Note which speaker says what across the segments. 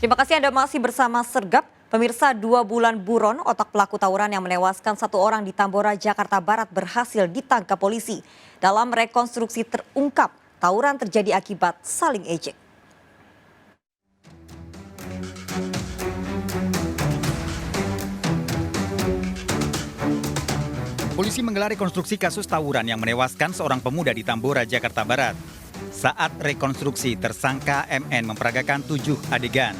Speaker 1: Terima kasih Anda masih bersama Sergap. Pemirsa, 2 bulan buron otak pelaku tawuran yang menewaskan 1 orang di Tambora, Jakarta Barat berhasil ditangkap polisi. Dalam rekonstruksi terungkap, tawuran terjadi akibat saling ejek.
Speaker 2: Polisi menggelar rekonstruksi kasus tawuran yang menewaskan seorang pemuda di Tambora, Jakarta Barat. Saat rekonstruksi, tersangka MN memperagakan 7 adegan.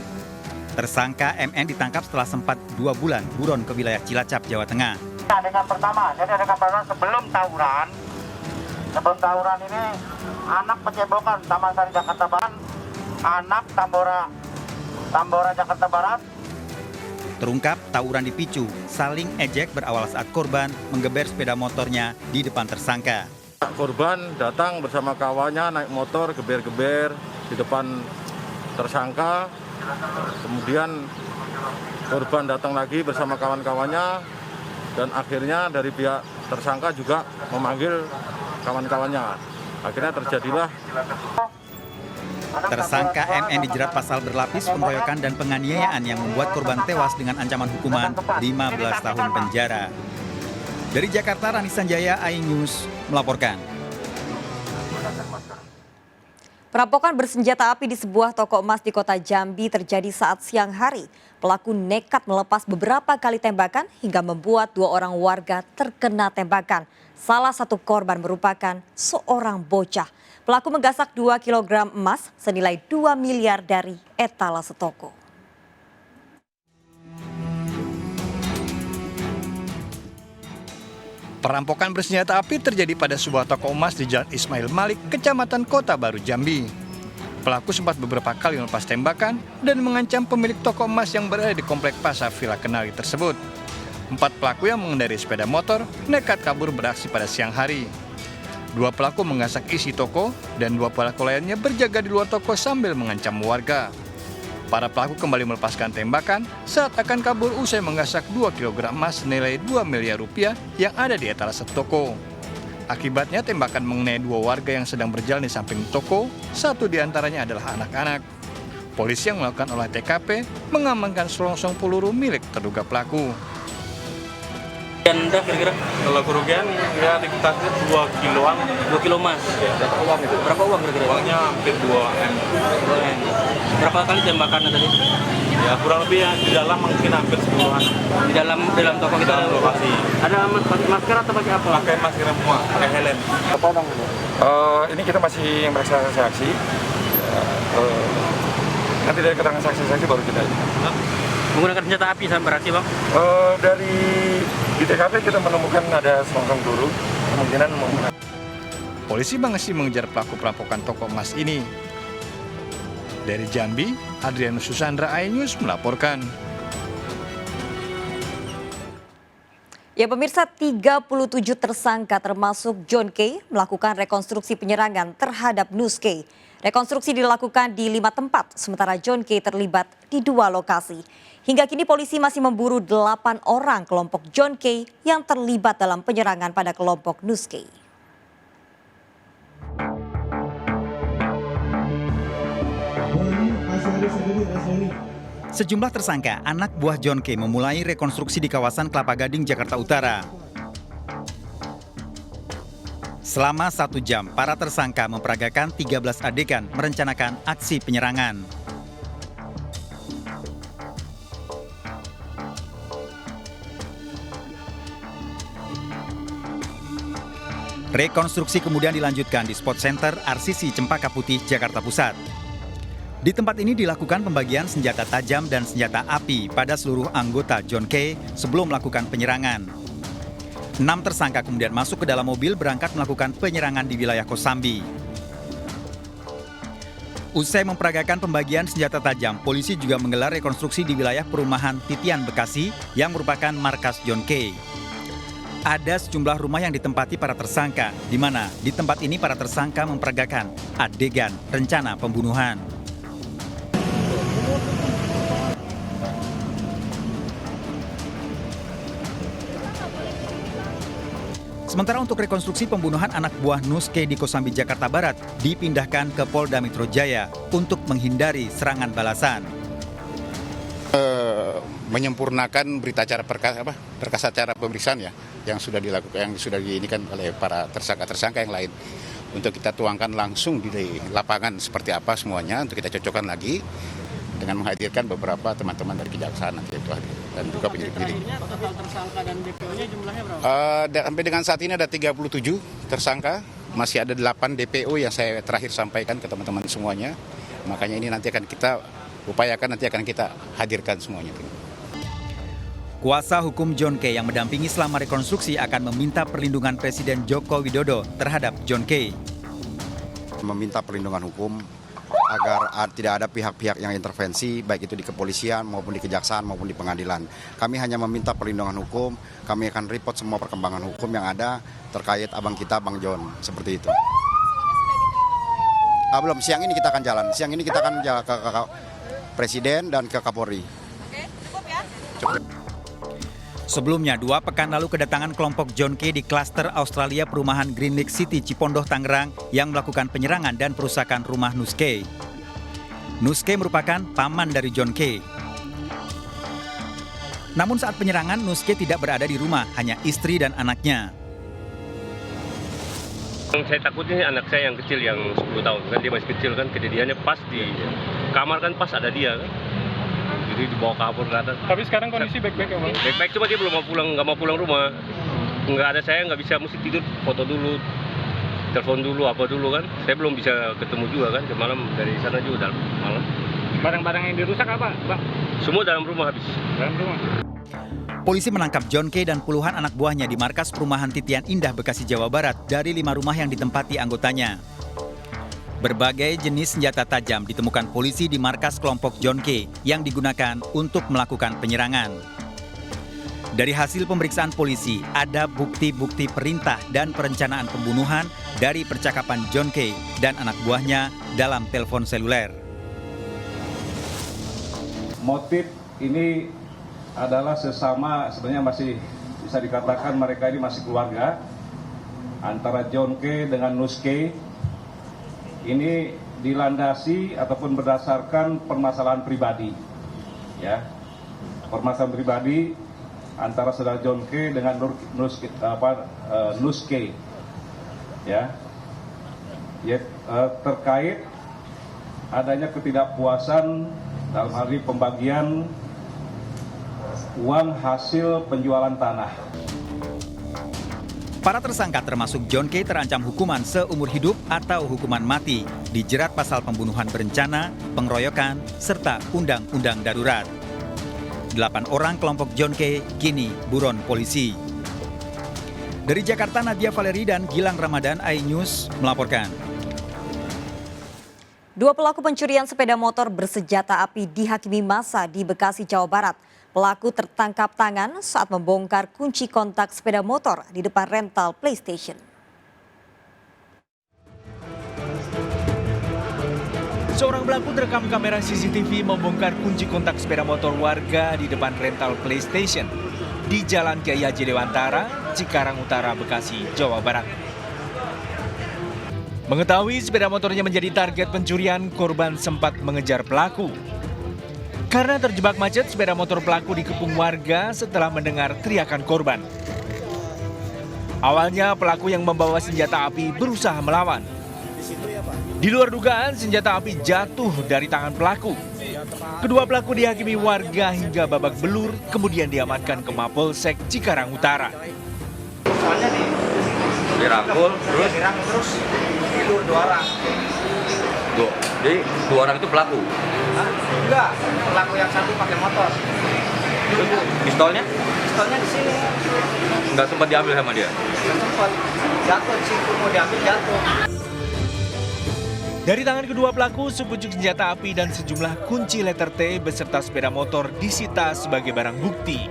Speaker 2: Tersangka MN ditangkap setelah sempat 2 bulan buron ke wilayah Cilacap, Jawa Tengah.
Speaker 3: Adegan pertama sebelum tawuran ini anak pecebokan Taman Sari Jakarta Barat, anak Tambora Jakarta Barat.
Speaker 2: Terungkap tawuran dipicu, saling ejek berawal saat korban menggeber sepeda motornya di depan tersangka.
Speaker 4: Korban datang bersama kawannya naik motor geber-geber di depan tersangka. Kemudian korban datang lagi bersama kawan-kawannya dan akhirnya dari pihak tersangka juga memanggil kawan-kawannya. Akhirnya terjadilah.
Speaker 2: Tersangka MN dijerat pasal berlapis pengeroyokan dan penganiayaan yang membuat korban tewas dengan ancaman hukuman 15 tahun penjara. Dari Jakarta, Rani Sanjaya, iNews melaporkan.
Speaker 1: Perampokan bersenjata api di sebuah toko emas di kota Jambi terjadi saat siang hari. Pelaku nekat melepas beberapa kali tembakan hingga membuat 2 orang warga terkena tembakan. Salah satu korban merupakan seorang bocah. Pelaku menggasak 2 kg emas senilai 2 miliar dari etalase toko.
Speaker 5: Perampokan bersenjata api terjadi pada sebuah toko emas di Jalan Ismail Malik, Kecamatan Kota Baru, Jambi. Pelaku sempat beberapa kali melepas tembakan dan mengancam pemilik toko emas yang berada di komplek Pasar Villa Kenali tersebut. 4 pelaku yang mengendarai sepeda motor nekat kabur beraksi pada siang hari. 2 pelaku menggasak isi toko dan 2 pelaku lainnya berjaga di luar toko sambil mengancam warga. Para pelaku kembali melepaskan tembakan saat akan kabur usai menggasak 2 kg emas senilai 2 miliar rupiah yang ada di etalase toko. Akibatnya tembakan mengenai 2 warga yang sedang berjalan di samping toko, 1 diantaranya adalah anak-anak. Polisi yang melakukan olah TKP mengamankan selongsong peluru milik terduga pelaku.
Speaker 6: Anda kira-kira
Speaker 7: Kalau kerugian ya diketahui 2 kiloan.
Speaker 6: 2 kilo emas.
Speaker 7: Ya, berapa uang itu?
Speaker 6: Berapa uang kira-kira?
Speaker 7: Uangnya hampir 2 M.
Speaker 6: 2 M. Berapa kali tembakannya tadi?
Speaker 7: Ya kurang lebih ya di dalam mungkin hampir 10-an.
Speaker 6: Di dalam toko kita
Speaker 7: Dalam lokasi.
Speaker 6: ada pakai masker atau pakai apa?
Speaker 7: Pakai masker semua, pakai helm.
Speaker 8: Ini kita masih meriksa saksi. Nanti dari keterangan saksi-saksi baru kita.
Speaker 6: Menggunakan senjata api sampai beraksi, Bang?
Speaker 8: Dari di TKP kita menemukan ada selongsong peluru, kemungkinan menggunakan.
Speaker 5: Polisi masih mengejar pelaku perampokan toko emas ini. Dari Jambi, Adrianus Susandra, iNews melaporkan.
Speaker 1: Ya pemirsa, 37 tersangka termasuk John K. melakukan rekonstruksi penyerangan terhadap Nus K. Rekonstruksi dilakukan di 5 tempat, sementara John K. terlibat di 2 lokasi. Hingga kini polisi masih memburu 8 orang kelompok John K. yang terlibat dalam penyerangan pada kelompok Nus K.
Speaker 2: Sejumlah tersangka anak buah John K. memulai rekonstruksi di kawasan Kelapa Gading, Jakarta Utara. Selama 1 jam, para tersangka memperagakan 13 adegan merencanakan aksi penyerangan. Rekonstruksi kemudian dilanjutkan di Spot Center RCC Cempaka Putih, Jakarta Pusat. Di tempat ini dilakukan pembagian senjata tajam dan senjata api pada seluruh anggota John K. sebelum melakukan penyerangan. 6 tersangka kemudian masuk ke dalam mobil berangkat melakukan penyerangan di wilayah Kosambi. Usai memperagakan pembagian senjata tajam, polisi juga menggelar rekonstruksi di wilayah perumahan Titian, Bekasi yang merupakan markas John K. Ada sejumlah rumah yang ditempati para tersangka, di mana di tempat ini para tersangka memperagakan adegan rencana pembunuhan. Sementara untuk rekonstruksi pembunuhan anak buah Nus K di Kosambi, Jakarta Barat dipindahkan ke Polda Metro Jaya untuk menghindari serangan balasan.
Speaker 9: Menyempurnakan berita acara berkas acara pemeriksaan ya yang sudah dilakukan, yang sudah diinikan oleh para tersangka yang lain, untuk kita tuangkan langsung di lapangan seperti apa semuanya, untuk kita cocokkan lagi dengan menghadirkan beberapa teman-teman dari kejaksaan nanti itu dan juga penyidik.
Speaker 6: Total tersangka dan DPO-nya jumlahnya berapa?
Speaker 9: Sampai dengan saat ini ada 37 tersangka, masih ada 8 DPO yang saya terakhir sampaikan ke teman-teman semuanya. Makanya ini nanti akan kita upayakan, nanti akan kita hadirkan semuanya.
Speaker 2: Kuasa hukum John K yang mendampingi selama rekonstruksi akan meminta perlindungan Presiden Joko Widodo terhadap John K.
Speaker 10: Meminta perlindungan hukum agar tidak ada pihak-pihak yang intervensi, baik itu di kepolisian maupun di kejaksaan maupun di pengadilan. Kami hanya meminta perlindungan hukum, kami akan report semua perkembangan hukum yang ada terkait abang kita, Bang John, seperti itu. Belum, siang ini kita akan jalan, ke Presiden dan ke Kapolri.
Speaker 1: Oke, cukup ya?
Speaker 10: Cukup.
Speaker 2: Sebelumnya, 2 pekan lalu kedatangan kelompok John K di klaster Australia perumahan Green Lake City, Cipondoh, Tangerang yang melakukan penyerangan dan perusakan rumah Nus K. Nus K merupakan paman dari John K. Namun saat penyerangan, Nus K tidak berada di rumah, hanya istri dan anaknya.
Speaker 11: Yang saya takutnya anak saya yang kecil, yang 10 tahun, kan dia masih kecil kan, kejadiannya pas di kamar kan pas ada dia kan. Jadi dibawa kabur ke atas.
Speaker 8: Tapi sekarang kondisi baik-baik ya, Bang?
Speaker 11: Baik-baik, cuma dia belum mau pulang, nggak mau pulang rumah. Nggak ada, saya nggak bisa, mesti tidur, foto dulu, telepon dulu, apa dulu kan. Saya belum bisa ketemu juga kan, semalam dari sana juga dalam malam.
Speaker 6: Barang-barang yang dirusak apa, Bang?
Speaker 11: Semua dalam rumah habis.
Speaker 6: Dalam rumah.
Speaker 2: Polisi menangkap John K dan puluhan anak buahnya di markas perumahan Titian Indah, Bekasi, Jawa Barat dari 5 rumah yang ditempati anggotanya. Berbagai jenis senjata tajam ditemukan polisi di markas kelompok John K yang digunakan untuk melakukan penyerangan. Dari hasil pemeriksaan polisi, ada bukti-bukti perintah dan perencanaan pembunuhan dari percakapan John K dan anak buahnya dalam telepon seluler.
Speaker 12: Motif ini adalah sesama, sebenarnya masih bisa dikatakan mereka ini masih keluarga, antara John K dengan Nus K. Ini dilandasi ataupun berdasarkan permasalahan pribadi, ya, permasalahan pribadi antara saudara John K dengan Nus K, ya, terkait adanya ketidakpuasan dalam hal ini pembagian uang hasil penjualan tanah.
Speaker 2: Para tersangka termasuk John K terancam hukuman seumur hidup atau hukuman mati, dijerat pasal pembunuhan berencana, pengeroyokan, serta undang-undang darurat. 8 orang kelompok John K kini buron polisi. Dari Jakarta, Nadia Valeri dan Gilang Ramadan, iNews melaporkan.
Speaker 1: 2 pelaku pencurian sepeda motor bersenjata api dihakimi massa di Bekasi, Jawa Barat. Pelaku tertangkap tangan saat membongkar kunci kontak sepeda motor di depan rental PlayStation.
Speaker 5: Seorang pelaku terekam kamera CCTV membongkar kunci kontak sepeda motor warga di depan rental PlayStation di Jalan Kiai Haji Dewantara, Cikarang Utara, Bekasi, Jawa Barat. Mengetahui sepeda motornya menjadi target pencurian, korban sempat mengejar pelaku. Karena terjebak macet, sepeda motor pelaku dikepung warga setelah mendengar teriakan korban. Awalnya pelaku yang membawa senjata api berusaha melawan. Di luar dugaan, senjata api jatuh dari tangan pelaku. Kedua pelaku dihakimi warga hingga babak belur, kemudian diamankan ke Mapolsek Cikarang Utara.
Speaker 7: Dirangkul, terus
Speaker 3: Itu 2 orang.
Speaker 7: Jadi 2 orang itu pelaku.
Speaker 3: Enggak, pelaku yang satu pakai motor.
Speaker 7: Pistolnya?
Speaker 3: Pistolnya di sini.
Speaker 7: Nggak sempat diambil sama dia?
Speaker 3: Nggak sempat. Jatuh di situ, mau diambil jatuh.
Speaker 5: Dari tangan kedua pelaku, sepucuk senjata api dan sejumlah kunci letter T beserta sepeda motor disita sebagai barang bukti.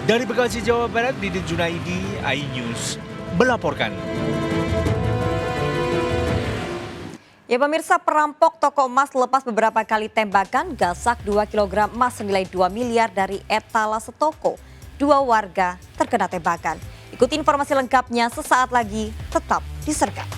Speaker 5: Dari Bekasi, Jawa Barat, Didit Junaidi, iNews melaporkan.
Speaker 1: Ya pemirsa, perampok toko emas lepas beberapa kali tembakan, gasak 2 kg emas senilai 2 miliar dari etalase toko. 2 warga terkena tembakan. Ikuti informasi lengkapnya sesaat lagi, tetap di Sergap.